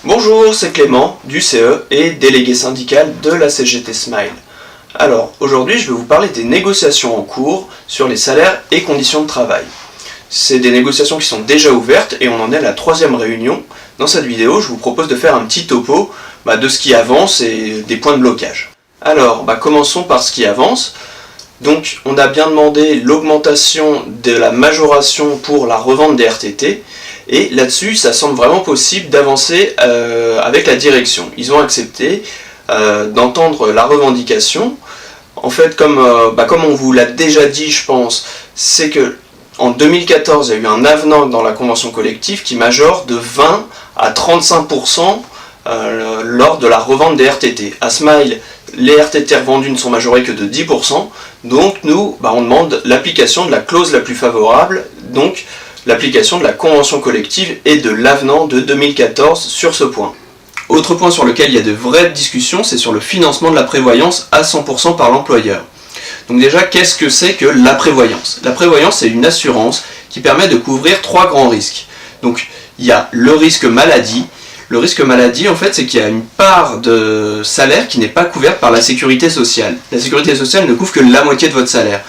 Bonjour, c'est Clément du CE et délégué syndical de la CGT Smile. Alors, aujourd'hui, je vais vous parler des négociations en cours sur les salaires et conditions de travail. C'est des négociations qui sont déjà ouvertes et on en est à la 3e réunion. Dans cette vidéo, je vous propose de faire un petit topo de ce qui avance et des points de blocage. Alors, commençons par ce qui avance. Donc, on a bien demandé l'augmentation de la majoration pour la revente des RTT. Et là-dessus, ça semble vraiment possible d'avancer avec la direction. Ils ont accepté d'entendre la revendication. En fait, comme on vous l'a déjà dit, je pense, c'est que en 2014, il y a eu un avenant dans la convention collective qui majore de 20 à 35% lors de la revente des RTT. À Smile, les RTT revendus ne sont majorés que de 10%. Donc nous, on demande l'application de la clause la plus favorable, donc l'application de la convention collective et de l'avenant de 2014 sur ce point. Autre point sur lequel il y a de vraies discussions, c'est sur le financement de la prévoyance à 100% par l'employeur. Donc déjà, qu'est-ce que c'est que la prévoyance? La prévoyance, c'est une assurance qui permet de couvrir 3 grands risques. Donc il y a le risque maladie. Le risque maladie, en fait, c'est qu'il y a une part de salaire qui n'est pas couverte par la sécurité sociale. La sécurité sociale ne couvre que la moitié de votre salaire.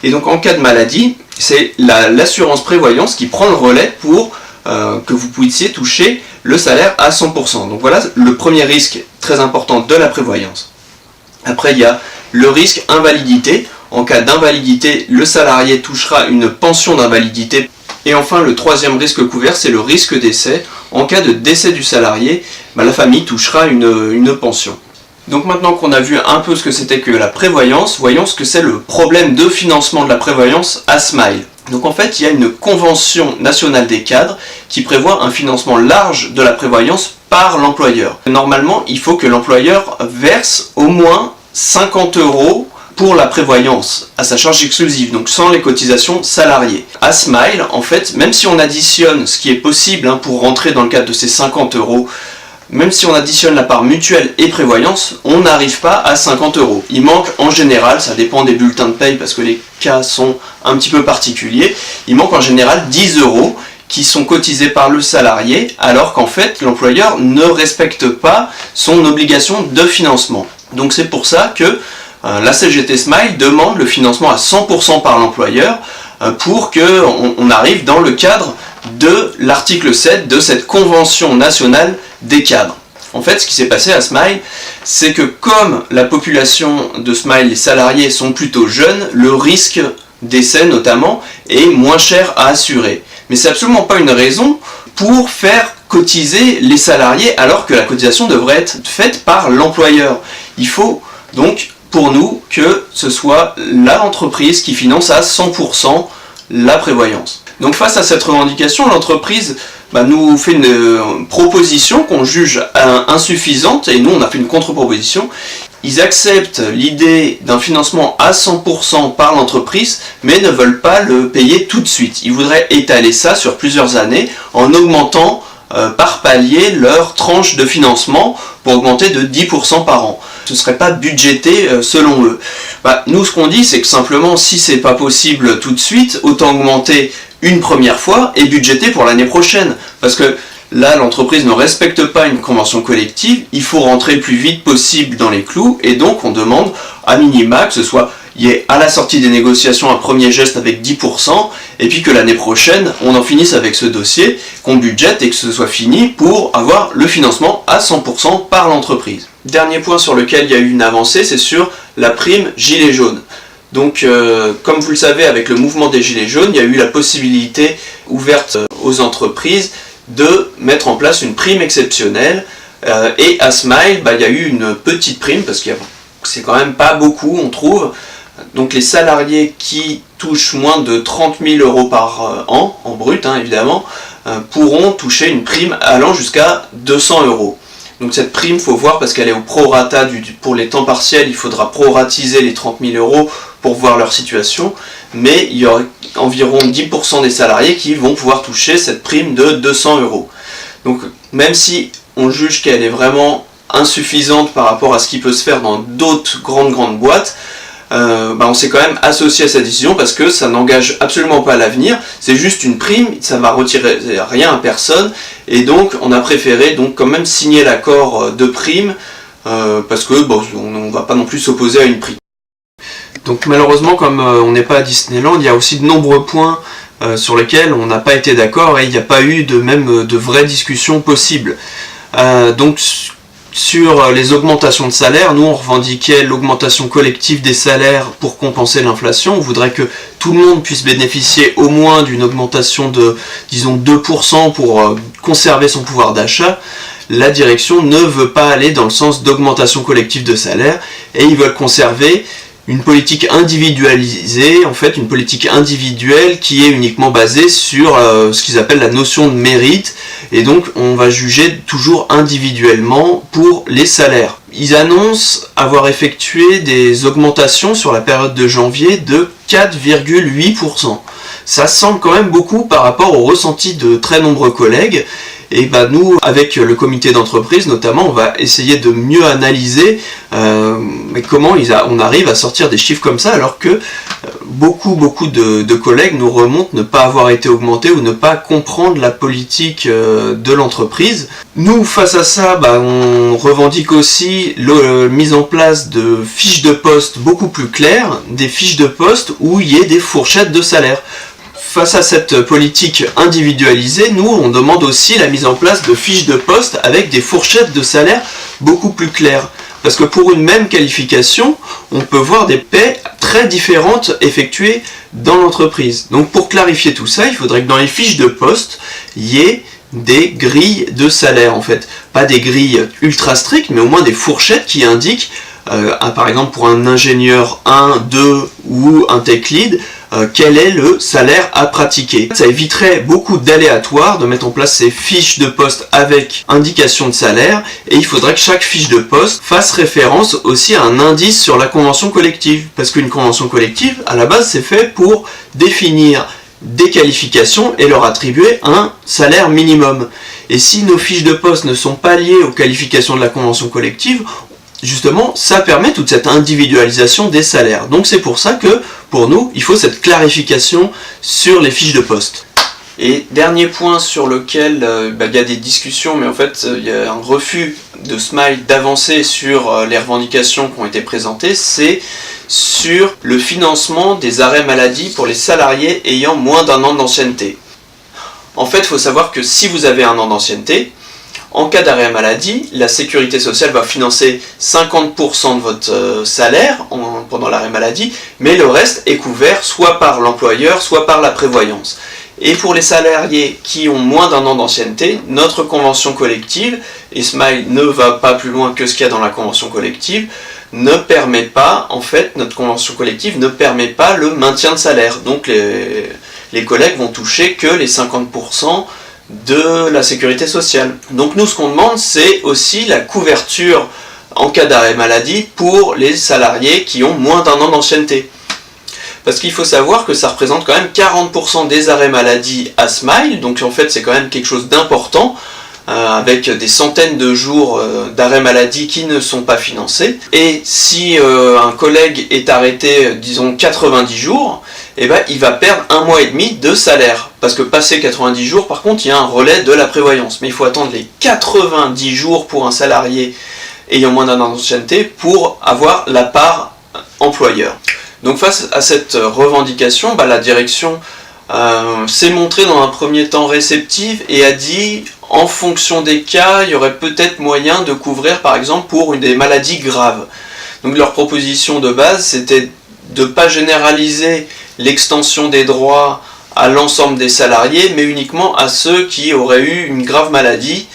Et donc en cas de maladie, c'est l'assurance prévoyance qui prend le relais pour que vous puissiez toucher le salaire à 100%. Donc voilà le premier risque très important de la prévoyance. Après, il y a le risque invalidité. En cas d'invalidité, le salarié touchera une pension d'invalidité. Et enfin, le troisième risque couvert, c'est le risque décès. En cas de décès du salarié, la famille touchera une pension. Donc maintenant qu'on a vu un peu ce que c'était que la prévoyance, voyons ce que c'est le problème de financement de la prévoyance à Smile. Donc en fait, il y a une convention nationale des cadres qui prévoit un financement large de la prévoyance par l'employeur. Normalement, il faut que l'employeur verse au moins 50 € pour la prévoyance à sa charge exclusive, donc sans les cotisations salariées. À Smile, en fait, même si on additionne ce qui est possible pour rentrer dans le cadre de ces 50 €, même si on additionne la part mutuelle et prévoyance, on n'arrive pas à 50 €. Il manque en général, ça dépend des bulletins de paye parce que les cas sont un petit peu particuliers, il manque en général 10 € qui sont cotisés par le salarié alors qu'en fait l'employeur ne respecte pas son obligation de financement. Donc c'est pour ça que la CGT Smile demande le financement à 100% par l'employeur pour qu'on arrive dans le cadre de l'article 7 de cette convention nationale des cadres. En fait, ce qui s'est passé à Smile, c'est que comme la population de Smile, les salariés sont plutôt jeunes, le risque décès notamment est moins cher à assurer. Mais c'est absolument pas une raison pour faire cotiser les salariés alors que la cotisation devrait être faite par l'employeur. Il faut donc pour nous que ce soit l'entreprise qui finance à 100% la prévoyance. Donc face à cette revendication, l'entreprise nous fait une proposition qu'on juge insuffisante et nous on a fait une contre-proposition. Ils acceptent l'idée d'un financement à 100% par l'entreprise mais ne veulent pas le payer tout de suite. Ils voudraient étaler ça sur plusieurs années en augmentant par palier leur tranche de financement pour augmenter de 10% par an. Ce ne serait pas budgété selon eux. Nous ce qu'on dit c'est que simplement si c'est pas possible tout de suite, autant augmenter une première fois et budgéter pour l'année prochaine. Parce que là l'entreprise ne respecte pas une convention collective, il faut rentrer le plus vite possible dans les clous et donc on demande à minima que ce soit il y ait à la sortie des négociations un premier geste avec 10% et puis que l'année prochaine on en finisse avec ce dossier, qu'on budgète et que ce soit fini pour avoir le financement à 100% par l'entreprise. Dernier point sur lequel il y a eu une avancée, c'est sur la prime gilet jaune. Donc comme vous le savez, avec le mouvement des gilets jaunes, il y a eu la possibilité ouverte aux entreprises de mettre en place une prime exceptionnelle et à Smile, il y a eu une petite prime parce que c'est quand même pas beaucoup on trouve. Donc les salariés qui touchent moins de 30 000 € par an, en brut évidemment, pourront toucher une prime allant jusqu'à 200 €. Donc cette prime, il faut voir parce qu'elle est au prorata pour les temps partiels, il faudra proratiser les 30 000 € pour voir leur situation, mais il y aura environ 10% des salariés qui vont pouvoir toucher cette prime de 200 €. Donc même si on juge qu'elle est vraiment insuffisante par rapport à ce qui peut se faire dans d'autres grandes boîtes, on s'est quand même associé à cette décision parce que ça n'engage absolument pas l'avenir, c'est juste une prime, ça va retirer rien à personne, et donc on a préféré donc quand même signer l'accord de prime parce que on va pas non plus s'opposer à une prime. Donc malheureusement, comme on n'est pas à Disneyland, il y a aussi de nombreux points sur lesquels on n'a pas été d'accord et il n'y a pas eu de vraies discussions possibles. Donc sur les augmentations de salaire, nous on revendiquait l'augmentation collective des salaires pour compenser l'inflation. On voudrait que tout le monde puisse bénéficier au moins d'une augmentation de, disons, 2% pour conserver son pouvoir d'achat. La direction ne veut pas aller dans le sens d'augmentation collective de salaire et ils veulent conserver une politique individualisée, en fait une politique individuelle qui est uniquement basée sur ce qu'ils appellent la notion de mérite, et donc on va juger toujours individuellement pour les salaires. Ils annoncent avoir effectué des augmentations sur la période de janvier de 4,8%. Ça semble quand même beaucoup par rapport au ressenti de très nombreux collègues. Et nous, avec le comité d'entreprise notamment, on va essayer de mieux analyser comment on arrive à sortir des chiffres comme ça, alors que beaucoup de collègues nous remontent ne pas avoir été augmentés ou ne pas comprendre la politique de l'entreprise. Nous, face à ça, on revendique aussi la mise en place de fiches de poste beaucoup plus claires, des fiches de poste où il y ait des fourchettes de salaire. Face à cette politique individualisée, nous, on demande aussi la mise en place de fiches de poste avec des fourchettes de salaire beaucoup plus claires. Parce que pour une même qualification, on peut voir des paies très différentes effectuées dans l'entreprise. Donc pour clarifier tout ça, il faudrait que dans les fiches de poste, il y ait des grilles de salaire en fait. Pas des grilles ultra strictes, mais au moins des fourchettes qui indiquent, par exemple pour un ingénieur 1, 2 ou un tech lead, quel est le salaire à pratiquer. Ça éviterait beaucoup d'aléatoires de mettre en place ces fiches de poste avec indication de salaire, et il faudrait que chaque fiche de poste fasse référence aussi à un indice sur la convention collective, parce qu'une convention collective, à la base, c'est fait pour définir des qualifications et leur attribuer un salaire minimum. Et si nos fiches de poste ne sont pas liées aux qualifications de la convention collective, justement, ça permet toute cette individualisation des salaires. Donc c'est pour ça que, pour nous, il faut cette clarification sur les fiches de poste. Et dernier point sur lequel il y a des discussions, mais en fait il y a un refus de Smile d'avancer sur les revendications qui ont été présentées, c'est sur le financement des arrêts maladie pour les salariés ayant moins d'un an d'ancienneté. En fait, il faut savoir que si vous avez un an d'ancienneté, en cas d'arrêt maladie, la sécurité sociale va financer 50% de votre salaire pendant l'arrêt maladie, mais le reste est couvert soit par l'employeur, soit par la prévoyance. Et pour les salariés qui ont moins d'un an d'ancienneté, notre convention collective, et Smile ne va pas plus loin que ce qu'il y a dans la convention collective, ne permet pas, en fait, notre convention collective ne permet pas le maintien de salaire. Donc les collègues vont toucher que les 50% de la sécurité sociale. Donc nous, ce qu'on demande, c'est aussi la couverture en cas d'arrêt maladie pour les salariés qui ont moins d'un an d'ancienneté. Parce qu'il faut savoir que ça représente quand même 40% des arrêts maladie à Smile, donc en fait c'est quand même quelque chose d'important, avec des centaines de jours d'arrêt maladie qui ne sont pas financés. Et si un collègue est arrêté, disons 90 jours, il va perdre 1 mois et demi de salaire. Parce que passé 90 jours, par contre, il y a un relais de la prévoyance. Mais il faut attendre les 90 jours pour un salarié ayant moins d'un an d'ancienneté pour avoir la part employeur. Donc face à cette revendication, la direction s'est montrée dans un premier temps réceptive et a dit, en fonction des cas, il y aurait peut-être moyen de couvrir par exemple pour des maladies graves. Donc leur proposition de base, c'était de ne pas généraliser l'extension des droits à l'ensemble des salariés, mais uniquement à ceux qui auraient eu une grave maladie.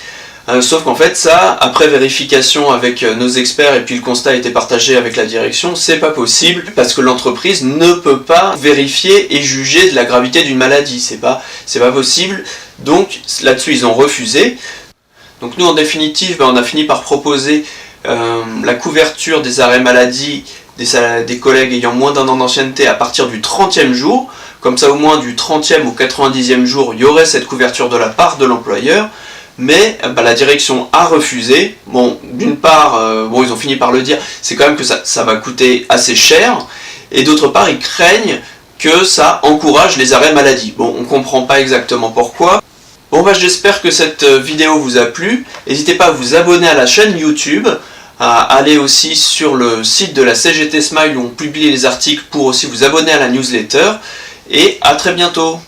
Sauf qu'en fait ça, après vérification avec nos experts et puis le constat a été partagé avec la direction, c'est pas possible parce que l'entreprise ne peut pas vérifier et juger de la gravité d'une maladie, c'est pas possible. Donc là-dessus ils ont refusé. Donc nous en définitive, on a fini par proposer la couverture des arrêts maladie des collègues ayant moins d'un an d'ancienneté à partir du 30e jour. Comme ça au moins du 30e au 90e jour, il y aurait cette couverture de la part de l'employeur. Mais la direction a refusé. Bon, d'une part, ils ont fini par le dire, c'est quand même que ça va coûter assez cher. et d'autre part ils craignent que ça encourage les arrêts maladie. Bon, on comprend pas exactement pourquoi. Bon bah j'espère que cette vidéo vous a plu. N'hésitez pas à vous abonner à la chaîne YouTube, à aller aussi sur le site de la CGT Smile où on publie les articles pour aussi vous abonner à la newsletter. Et à très bientôt.